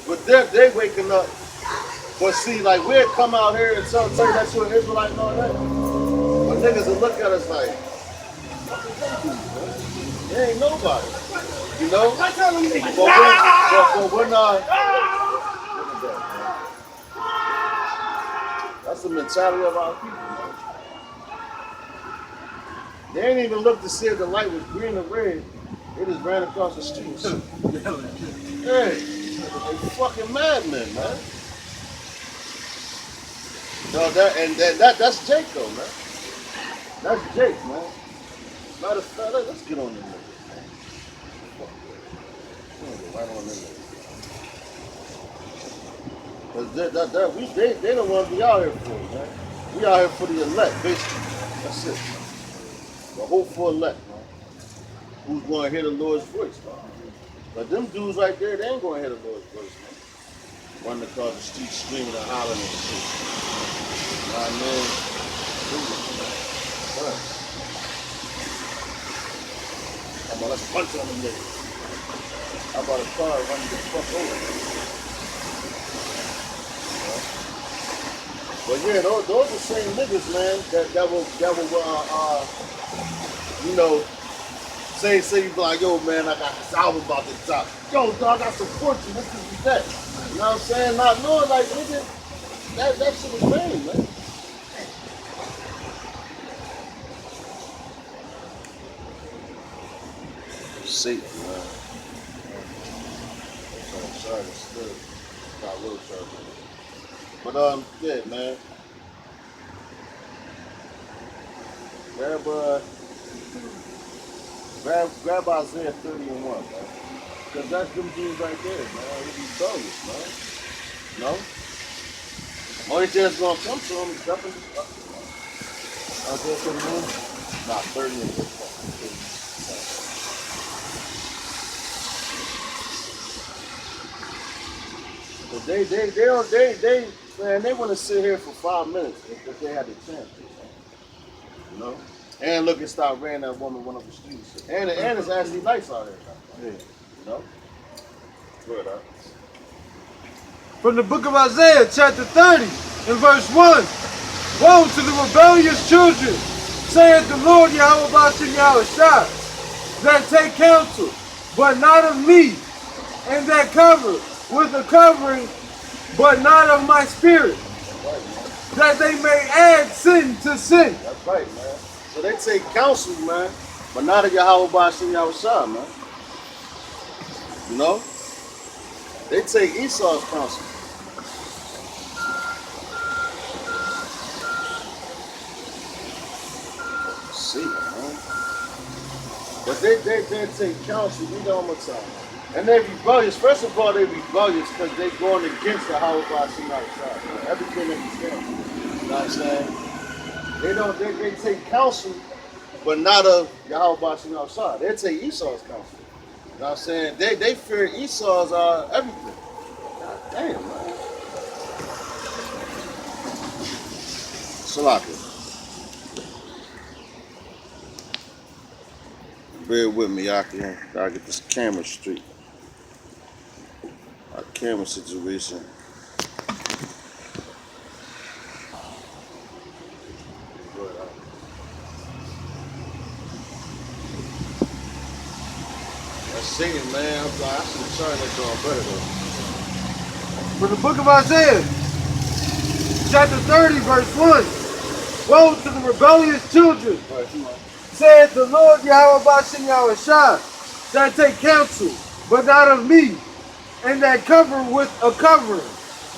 But they waking up. But see, like we'll come out here and tell that you're an Israelite and all that. But niggas will look at us like, what is that dude, man? There ain't nobody. You know? But we're not. Look at that, man. That's the mentality of our people, man. They ain't even looked to see if the light was green or red. They just ran across the street. Hey, they fucking madmen, man. No, that's Jake though, man. That's Jake, man. Matter of fact, let's get on this nigga, man. We're gonna go right on this nigga. Cause they don't want to be out here for it, man. We out here for the elect, basically. That's it. The hopeful elect, man. Who's going to hear the Lord's voice, man. But them dudes right there, they ain't going to hear the Lord's voice, man. Running across the street screaming and hollering and shit. You know what I mean? Come on, let's punch on them niggas. How about a car running the fuck over? But yeah, those are the same niggas, man, that will you know, say you be like, yo, man, I got this album about to drop. Yo, dog, I support you. This is that. You know what I'm saying? Not knowing, like, nigga, that shit was lame, man. Satan, man. I'm sorry, still got a little trouble. But yeah, man. Grab Isaiah 30 and 1, man. Because that's them dudes right there, man. They be rebellious, man. No? Only thing that's gonna come to them is definitely Isaiah 31. Nah, 30 and 1. But they man, they want to sit here for 5 minutes if they had the chance to, man. You know? And look and stop ran that woman one of the streets. And it's actually nice out here now. Yeah. You know? Good, huh? From the book of Isaiah, chapter 30, and verse 1. Woe to the rebellious children, saith the Lord Yahweh Bashem Yahushua, that take counsel, but not of me, and that cover with a covering, but not of my spirit, that they may add sin to sin. That's right, man. So they take counsel, man, but not of Yahweh Bashem Yahushua, man. You know? They take Esau's counsel. See, man. But they take counsel, we know one time. And they're rebellious. First of all, they're rebellious because they're going against the Yahweh Bashem Yahushua. Everything that he's saying. You know what I'm saying? They take counsel, but not of Yahweh Bashem Yahushua. They take Esau's counsel. You know what I'm saying? They fear Esau's everything. God damn, man. Salaka. Bear with me, I gotta get this camera straight. Our camera situation. That's Satan, man. I should have turned that dog better though. From the book of Isaiah, chapter 30, verse 1. Woe to the rebellious children, saith the Lord Yahweh Bashem Yahushua, that take counsel, but not of me, and that cover with a covering,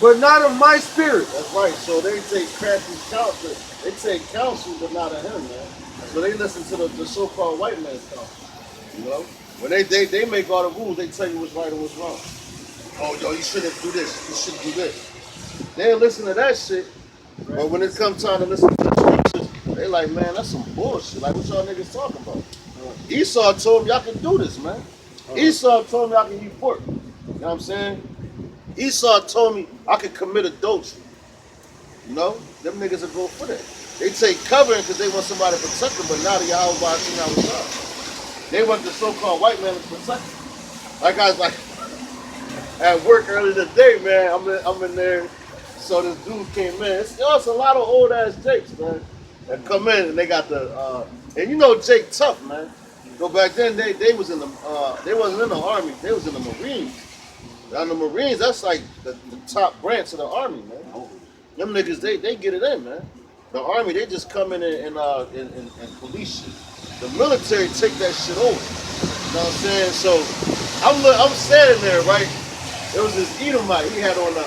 but not of my spirit. That's right. So they take crafty counsel. They take counsel, but not of him, man. So they listen to the so-called white man's counsel. You know, when they make all the rules, they tell you what's right and what's wrong. Oh, yo, you shouldn't do this. You shouldn't do this. They don't listen to that shit. But when it comes time to listen to the scriptures, they like, man, that's some bullshit. Like, what y'all niggas talking about? Esau told me y'all can do this, man. Esau told me I can eat pork. You know what I'm saying? Esau told me I could commit adultery. You know? Them niggas will go for that. They take covering because they want somebody to protect them, but now the Yahweh Bashem Yahushua. They want the so-called white man to protect them. Like I was like, at work earlier today, man. I'm in there. So this dude came in. It's a lot of old ass Jakes, man, that come in and they got the and you know Jake Tough, man. So back then they was in the they wasn't in the army, they was in the Marines. And the Marines, that's like the top branch of the army, man. Them niggas, they get it in, man. The army, they just come in and police shit. The military take that shit over. You know what I'm saying? So I'm standing there, right? There was this Edomite. He had on the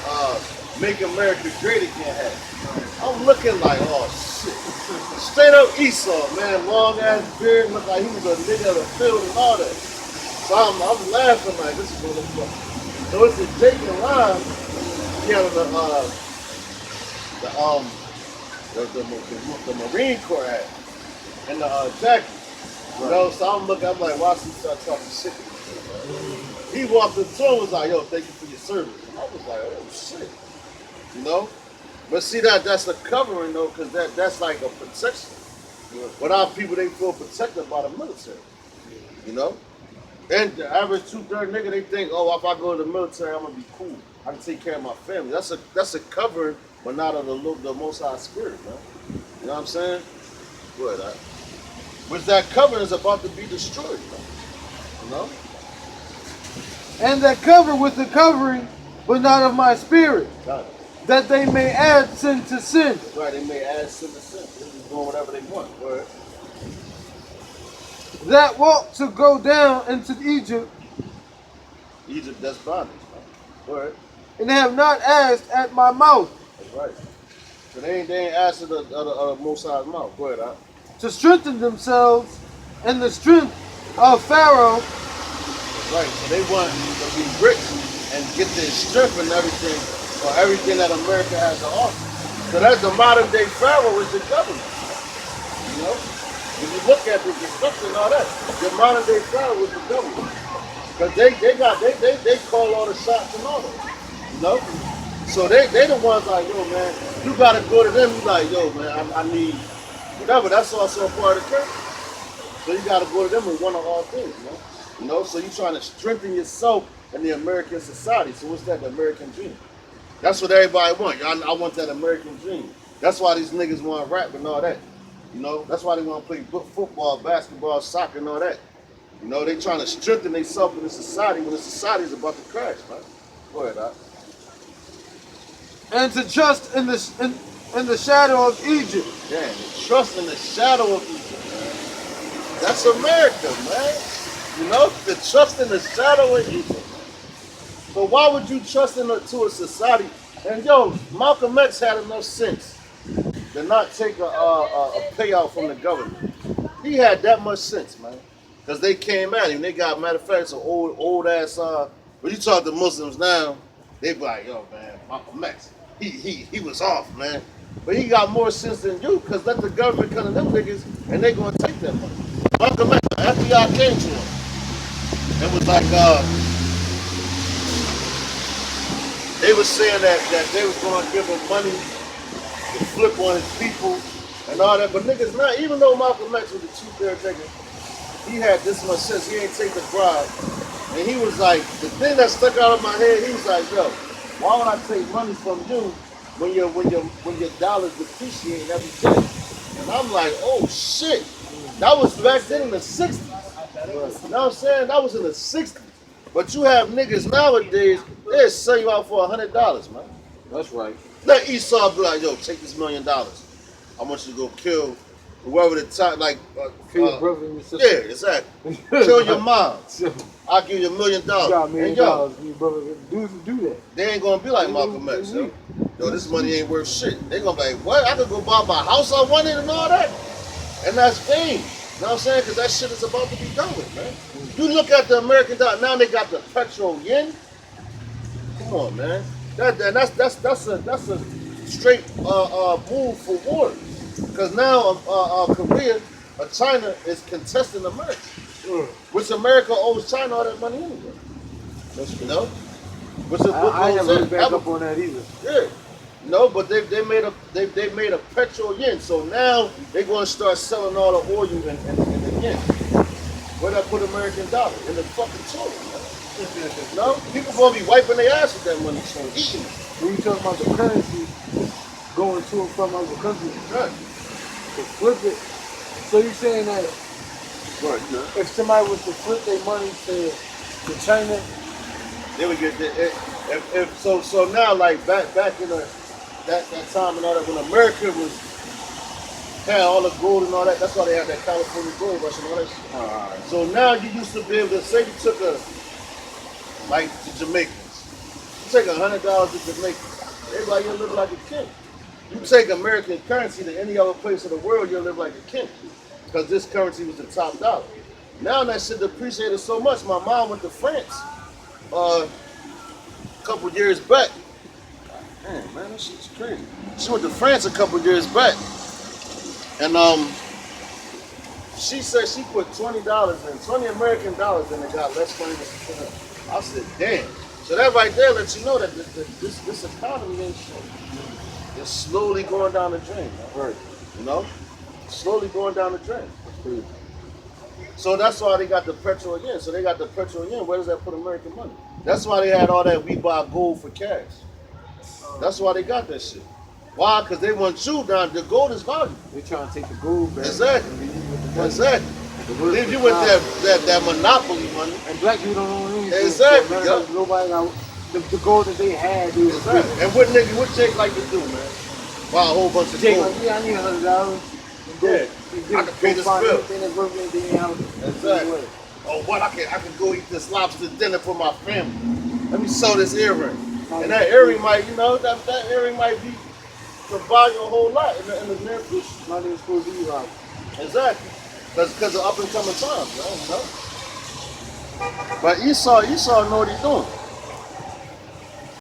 Make America Great Again hat. I'm looking like, oh shit. Straight up Esau, man. Long ass beard, looked like he was a nigga of the field and all that. So I'm laughing like, this is motherfucker. So it's a Jake and Ron. He had the Marine Corps hat and the jacket. You know, so I'm looking, I'm like, watch him start talking shit to me. He walked up to him and was like, yo, thank you for your service. And I was like, oh shit. You know? But see that's a covering though, because that's like a protection. Without people, they feel protected by the military. You know? And the average 2/3 nigga, they think, oh, if I go to the military, I'm gonna be cool. I can take care of my family. That's a covering, but not of the Most High Spirit, man. You know what I'm saying? Good. Which that covering is about to be destroyed, man. You know? And that cover with the covering, but not of my spirit, Got it. that they may add sin to sin. That's right. They may add sin to sin. They're just doing whatever they want. Go ahead. That walk to go down into Egypt, Egypt, that's bondage, man. Go ahead. and have not asked at my mouth That's right. So they ain't asking the Most High's mouth. Go ahead, to strengthen themselves in the strength of Pharaoh, That's right. So they want to be rich and get their strength and everything for everything that America has to offer. So that's the modern day Pharaoh is the government. You know? If you look at the destruction and all that, the modern day Pharaoh is the government. Because they call all the shots and all that. You know? So they the ones like, yo man, you gotta go to them, you like, yo man, I need whatever. That's also a part of the curse. So you gotta go to them and want all things, man. You know, so you're trying to strengthen yourself in the American society. So what's that? The American dream. That's what everybody wants. I want that American dream. That's why these niggas want to rap and all that. You know, that's why they want to play football, basketball, soccer, and all that. You know, they trying to strengthen themselves in the society when the society is about to crash, man. Go ahead, Doc. and to trust in the shadow of Egypt. Damn, trust in the shadow of Egypt, man. That's America, man. You know, to trust in the shadow of Egypt. But why would you trust to a society? And yo, Malcolm X had enough sense to not take a payout from the government. He had that much sense, man. Because they came at him. They got, matter of fact, some old ass. When you talk to Muslims now, they be like, yo, man, Malcolm X, he was off, man. But he got more sense than you, because let the government come to them niggas and they gonna take that money. Malcolm X, the FBI came to him and was like, they were saying that they was gonna give him money to flip on his people and all that. But niggas not, even though Malcolm X was the 2/3 nigga, he had this much sense. He ain't take the bribe. And he was like, the thing that stuck out of my head, he was like, yo, why would I take money from you when your dollars depreciate every day? And I'm like, oh shit. That was back then in the 60s. You know what I'm saying? That was in the 60s. But you have niggas nowadays, they'll sell you out for $100, man. That's right. Let Esau be like, yo, take this $1 million. I want you to go kill whoever the top, like, Kill your brother and your sister. yeah, exactly. Kill your mom. I'll give you $1 million. You got $1 million. And yo, Your brother do that. they ain't gonna be like Malcolm X, yo. Yo, this money ain't worth shit. They gonna be like, what? I could go buy my house I wanted and all that. And that's vain. You know what I'm saying? Because that shit is about to be done with, man. You look at the American dollar, now they got the petro yen. Come on, man. That's a straight move for war. Because now Korea or China is contesting America. Which America owes China all that money anyway. You know? Which the book I ain't goes really in. back up on that either. Yeah. No, but they made a petro yen. So now they're going to start selling all the oil in the yen. Where that put American dollar? In the fucking toilet, man. No, people gonna be wiping their ass with that money, so eating. When you talk about the currency going to and from other countries, Right. to flip it. So you're saying that Right. Yeah. if somebody was to flip their money to China, They would get the, if so now like back in that time and all that when America was had all the gold and all that. That's why they had that California gold rush and all that shit. So now you used to be able to say you took like the Jamaicans, you take $100 to Jamaica, everybody you'll live like a king. You take American currency to any other place in the world, you'll live like a king because this currency was the top dollar. Now that shit depreciated so much. My mom went to France a couple years back. Man, that shit's crazy. She went to France a couple years back, and she said she put $20 in, 20 American dollars, and it got less money than she put in. I said, damn. So that right there lets you know that this economy ain't shit. It's slowly going down the drain, man. right? You know, slowly going down the drain. So that's why they got the petrol again. So they got the petrol again. Where does that put American money? That's why they had all that we buy gold for cash. That's why they got that shit. Why? Because they want you down. The gold is valuable. They trying to take the gold back. Exactly. And leave you with the money. Exactly. Leave you with that monopoly money. And black people don't own anything. Exactly, So yup. nobody got the gold that they had. They was Exactly. And what nigga, what Jake like to do, man? Buy a whole bunch of Jake, gold. like, yeah, I need $100. Yeah. I can pay this bill. Anything that's worth anything else. Exactly. Oh, what? I can go eat this lobster dinner for my family. Let me sew this earring. And that earring might, you know, that earring might be to buy you a whole lot in the near future. Not even supposed to be right. Exactly. Because of up and coming times, man, you know? But Esau know what he's doing.